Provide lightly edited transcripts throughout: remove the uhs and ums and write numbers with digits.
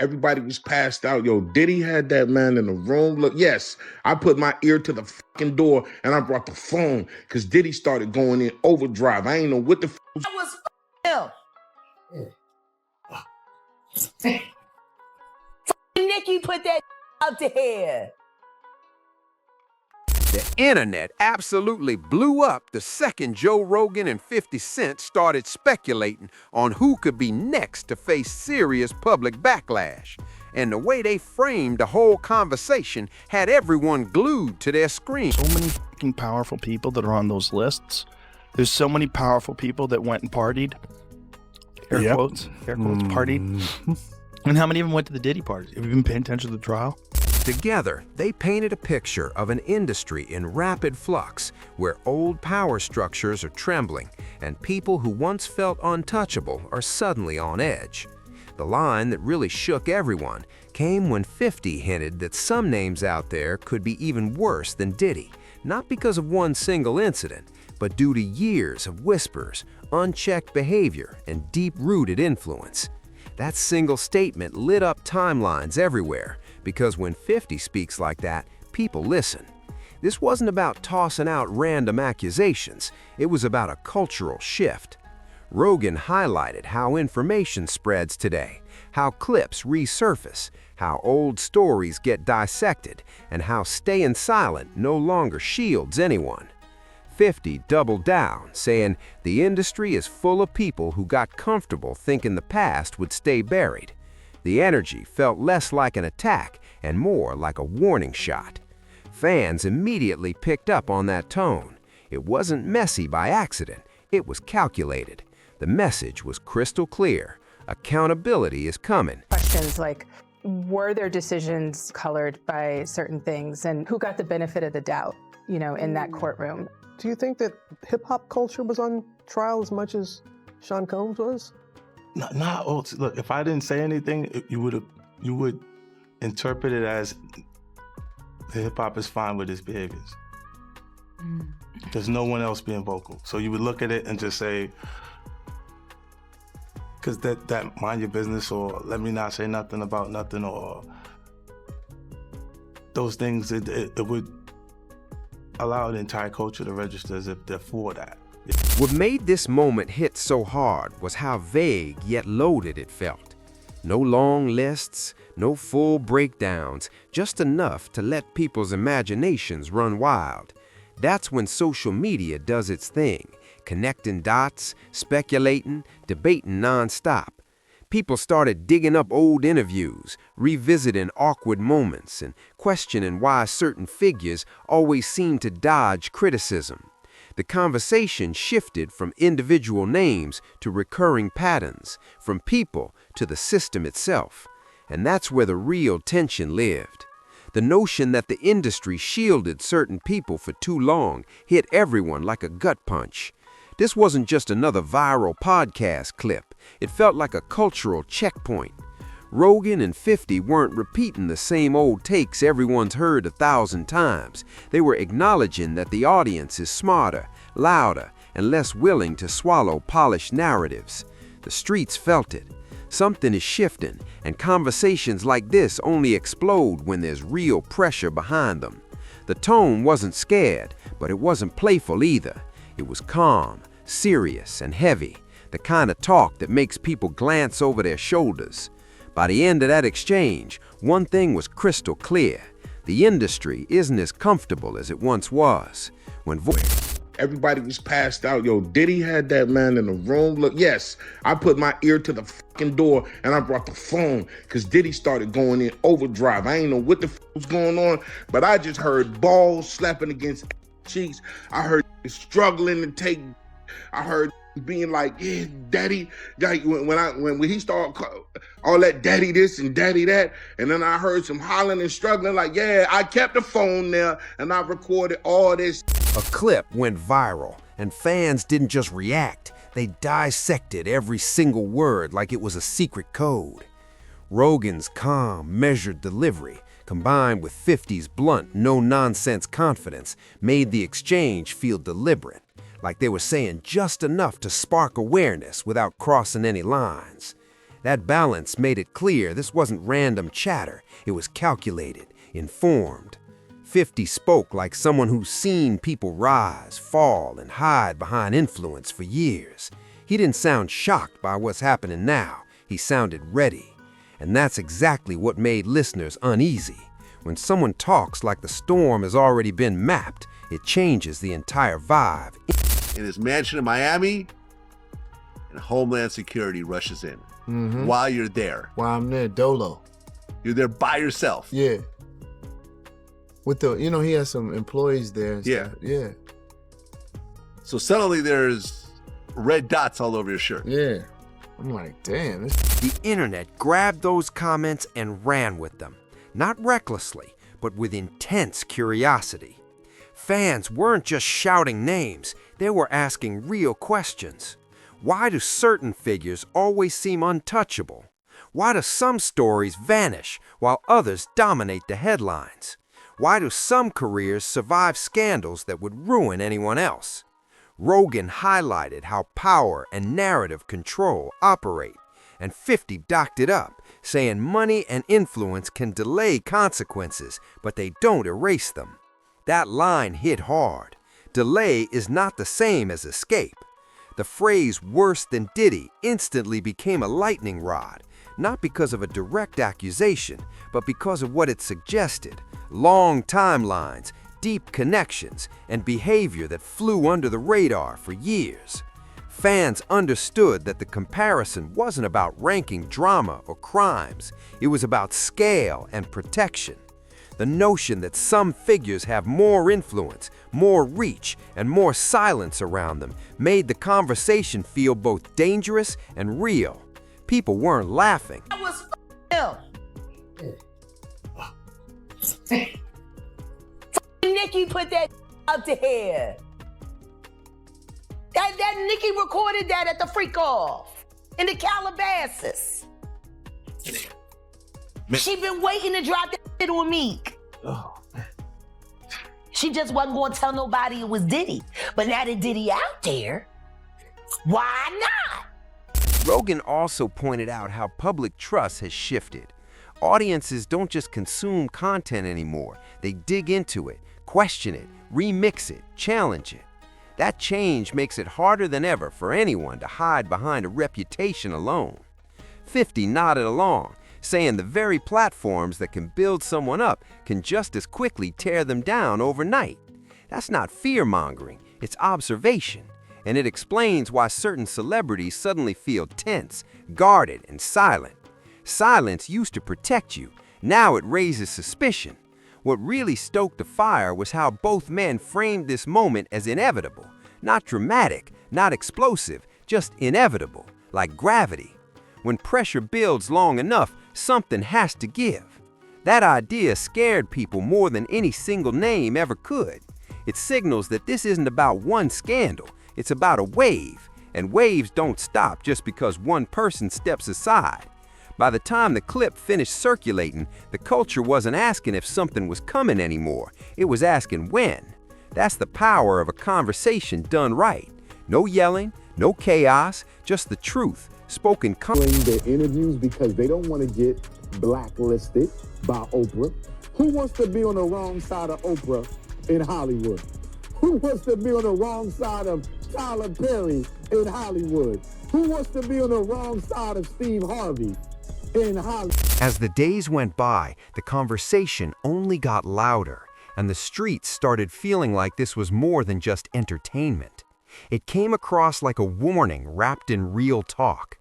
Everybody was passed out. Yo, Diddy had that man in the room. Look, yes, I put my ear to the fucking door and I brought the phone because Diddy started going in overdrive. I ain't know what the was. I was him. Nikki put that out there. The internet absolutely blew up the second Joe Rogan and 50 Cent started speculating on who could be next to face serious public backlash. And the way they framed the whole conversation had everyone glued to their screen. So many fucking powerful people that are on those lists. There's so many powerful people that went and partied. Air quotes, partied. And how many of them went to the Diddy parties? Have you been paying attention to the trial? Together, they painted a picture of an industry in rapid flux where old power structures are trembling and people who once felt untouchable are suddenly on edge. The line that really shook everyone came when 50 hinted that some names out there could be even worse than Diddy, not because of one single incident, but due to years of whispers, unchecked behavior, and deep-rooted influence. That single statement lit up timelines everywhere, because when 50 speaks like that, people listen. This wasn't about tossing out random accusations, it was about a cultural shift. Rogan highlighted how information spreads today, how clips resurface, how old stories get dissected, and how staying silent no longer shields anyone. 50 doubled down, saying the industry is full of people who got comfortable thinking the past would stay buried. The energy felt less like an attack and more like a warning shot. Fans immediately picked up on that tone. It wasn't messy by accident, it was calculated. The message was crystal clear. Accountability is coming. Questions like, were their decisions colored by certain things, and who got the benefit of the doubt, in that courtroom? Do you think that hip-hop culture was on trial as much as Sean Combs was? Look, if I didn't say anything, you would interpret it as the hip-hop is fine with his behaviors. There's no one else being vocal. So you would look at it and just say, because that mind your business, or let me not say nothing about nothing, or those things, it would allow the entire culture to register as if they're for that. What made this moment hit so hard was how vague yet loaded it felt. No long lists, no full breakdowns, just enough to let people's imaginations run wild. That's when social media does its thing, connecting dots, speculating, debating nonstop. People started digging up old interviews, revisiting awkward moments, and questioning why certain figures always seemed to dodge criticism. The conversation shifted from individual names to recurring patterns, from people to the system itself. And that's where the real tension lived. The notion that the industry shielded certain people for too long hit everyone like a gut punch. This wasn't just another viral podcast clip. It felt like a cultural checkpoint. Rogan and 50 weren't repeating the same old takes everyone's heard 1,000 times. They were acknowledging that the audience is smarter, louder, and less willing to swallow polished narratives. The streets felt it. Something is shifting, and conversations like this only explode when there's real pressure behind them. The tone wasn't scared, but it wasn't playful either. It was calm, serious, and heavy, the kind of talk that makes people glance over their shoulders. By the end of that exchange, one thing was crystal clear. The industry isn't as comfortable as it once was. Everybody was passed out. Yo, Diddy had that man in the room. Look, yes, I put my ear to the fucking door and I brought the phone because Diddy started going in overdrive. I ain't know what the was going on, but I just heard balls slapping against cheeks. I heard struggling to take. I heard being like, yeah, daddy, when he started all that daddy this and daddy that, and then I heard some hollering and struggling like, yeah, I kept the phone there and I recorded all this. A clip went viral, and fans didn't just react, they dissected every single word like it was a secret code. Rogan's calm, measured delivery, combined with 50's blunt, no-nonsense confidence, made the exchange feel deliberate, like they were saying just enough to spark awareness without crossing any lines. That balance made it clear this wasn't random chatter. It was calculated, informed. 50 spoke like someone who's seen people rise, fall, and hide behind influence for years. He didn't sound shocked by what's happening now. He sounded ready. And that's exactly what made listeners uneasy. When someone talks like the storm has already been mapped, it changes the entire vibe. In his mansion in Miami, and Homeland Security rushes in. While you're there. While I'm there, Dolo. You're there by yourself. Yeah. With the, you know, he has some employees there. And Yeah. stuff. Yeah. So suddenly there's red dots all over your shirt. Yeah. I'm like, damn. This... The internet grabbed those comments and ran with them. Not recklessly, but with intense curiosity. Fans weren't just shouting names, they were asking real questions. Why do certain figures always seem untouchable? Why do some stories vanish while others dominate the headlines? Why do some careers survive scandals that would ruin anyone else? Rogan highlighted how power and narrative control operate, and 50 docked it up, saying money and influence can delay consequences, but they don't erase them. That line hit hard. Delay is not the same as escape. The phrase "worse than Diddy" instantly became a lightning rod, not because of a direct accusation, but because of what it suggested: long timelines, deep connections, and behavior that flew under the radar for years. Fans understood that the comparison wasn't about ranking drama or crimes, it was about scale and protection. The notion that some figures have more influence, more reach, and more silence around them made the conversation feel both dangerous and real. People weren't laughing. That was him. Nikki put that out to here. That Nikki recorded that at the freak off in the Calabasas. She been waiting to drop that shit on Meek. Oh, man. She just wasn't going to tell nobody it was Diddy. But now that Diddy out there, why not? Rogan also pointed out how public trust has shifted. Audiences don't just consume content anymore. They dig into it, question it, remix it, challenge it. That change makes it harder than ever for anyone to hide behind a reputation alone. 50 nodded along, saying the very platforms that can build someone up can just as quickly tear them down overnight. That's not fear-mongering, it's observation. And it explains why certain celebrities suddenly feel tense, guarded, and silent. Silence used to protect you, now it raises suspicion. What really stoked the fire was how both men framed this moment as inevitable. Not dramatic, not explosive, just inevitable, like gravity. When pressure builds long enough, something has to give. That idea scared people more than any single name ever could. It signals that this isn't about one scandal, it's about a wave, and waves don't stop just because one person steps aside. By the time the clip finished circulating, the culture wasn't asking if something was coming anymore, it was asking when. That's the power of a conversation done right. No yelling, no chaos, just the truth, spoken their interviews because they don't want to get blacklisted by Oprah. Who wants to be on the wrong side of Oprah in Hollywood? Who wants to be on the wrong side of Tyler Perry in Hollywood? Who wants to be on the wrong side of Steve Harvey in Hollywood? As the days went by, the conversation only got louder, and the streets started feeling like this was more than just entertainment. It came across like a warning wrapped in real talk.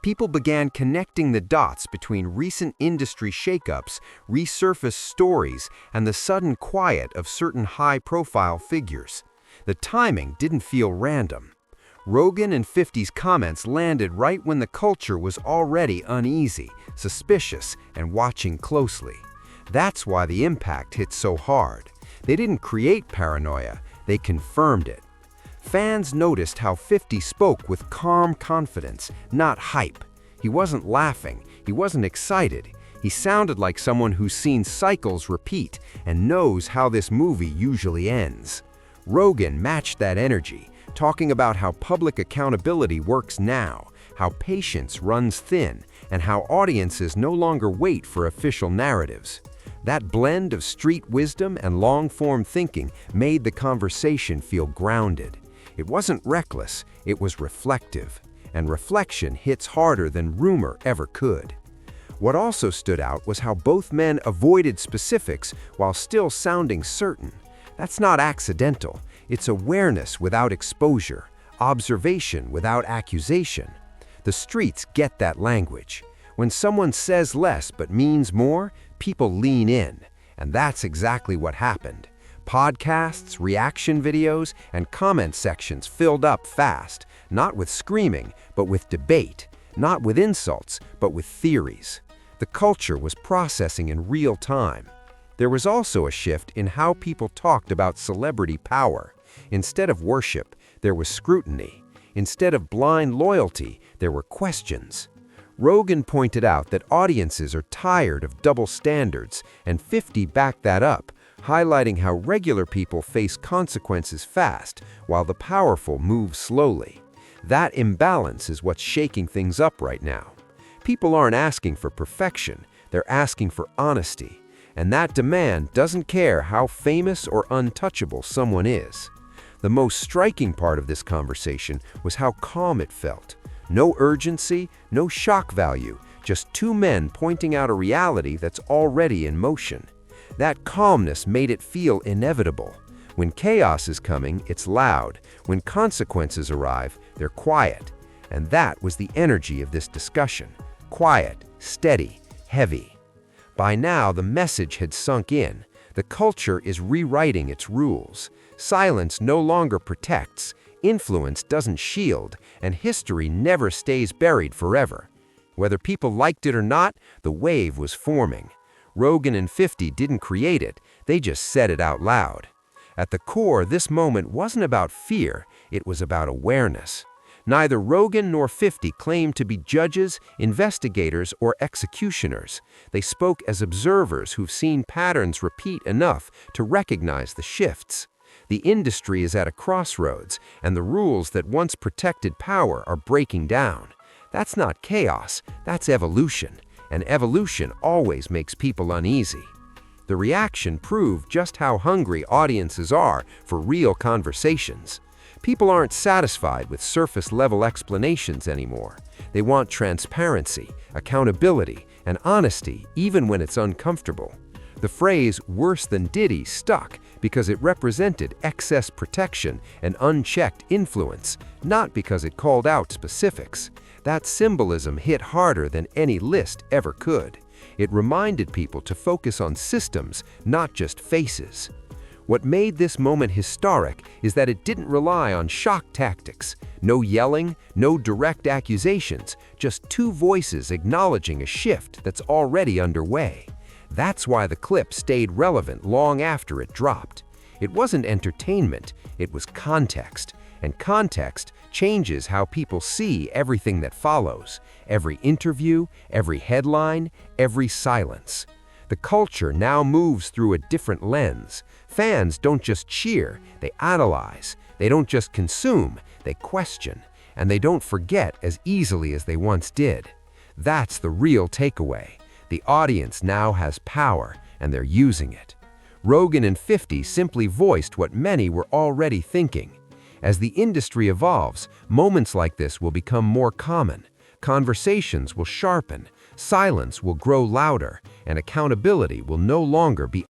People began connecting the dots between recent industry shakeups, resurfaced stories, and the sudden quiet of certain high-profile figures. The timing didn't feel random. Rogan and 50's comments landed right when the culture was already uneasy, suspicious, and watching closely. That's why the impact hit so hard. They didn't create paranoia, they confirmed it. Fans noticed how 50 spoke with calm confidence, not hype. He wasn't laughing, he wasn't excited. He sounded like someone who's seen cycles repeat and knows how this movie usually ends. Rogan matched that energy, talking about how public accountability works now, how patience runs thin, and how audiences no longer wait for official narratives. That blend of street wisdom and long-form thinking made the conversation feel grounded. It wasn't reckless, it was reflective, and reflection hits harder than rumor ever could. What also stood out was how both men avoided specifics while still sounding certain. That's not accidental, it's awareness without exposure, observation without accusation. The streets get that language. When someone says less but means more, people lean in, and that's exactly what happened. Podcasts, reaction videos, and comment sections filled up fast, not with screaming, but with debate, not with insults, but with theories. The culture was processing in real time. There was also a shift in how people talked about celebrity power. Instead of worship, there was scrutiny. Instead of blind loyalty, there were questions. Rogan pointed out that audiences are tired of double standards, and 50 backed that up, highlighting how regular people face consequences fast, while the powerful move slowly. That imbalance is what's shaking things up right now. People aren't asking for perfection, they're asking for honesty, and that demand doesn't care how famous or untouchable someone is. The most striking part of this conversation was how calm it felt. No urgency, no shock value, just two men pointing out a reality that's already in motion. That calmness made it feel inevitable. When chaos is coming, it's loud. When consequences arrive, they're quiet. And that was the energy of this discussion. Quiet, steady, heavy. By now, the message had sunk in. The culture is rewriting its rules. Silence no longer protects, influence doesn't shield, and history never stays buried forever. Whether people liked it or not, the wave was forming. Rogan and 50 didn't create it, they just said it out loud. At the core, this moment wasn't about fear, it was about awareness. Neither Rogan nor 50 claimed to be judges, investigators, or executioners. They spoke as observers who've seen patterns repeat enough to recognize the shifts. The industry is at a crossroads, and the rules that once protected power are breaking down. That's not chaos, that's evolution, and evolution always makes people uneasy. The reaction proved just how hungry audiences are for real conversations. People aren't satisfied with surface-level explanations anymore. They want transparency, accountability, and honesty even when it's uncomfortable. The phrase "worse than Diddy" stuck because it represented excess protection and unchecked influence, not because it called out specifics. That symbolism hit harder than any list ever could. It reminded people to focus on systems, not just faces. What made this moment historic is that it didn't rely on shock tactics. No yelling, no direct accusations, just two voices acknowledging a shift that's already underway. That's why the clip stayed relevant long after it dropped. It wasn't entertainment, it was context. And context changes how people see everything that follows. Every interview, every headline, every silence. The culture now moves through a different lens. Fans don't just cheer, they analyze. They don't just consume, they question. And they don't forget as easily as they once did. That's the real takeaway. The audience now has power, and they're using it. Rogan and 50 simply voiced what many were already thinking. As the industry evolves, moments like this will become more common. Conversations will sharpen, silence will grow louder, and accountability will no longer be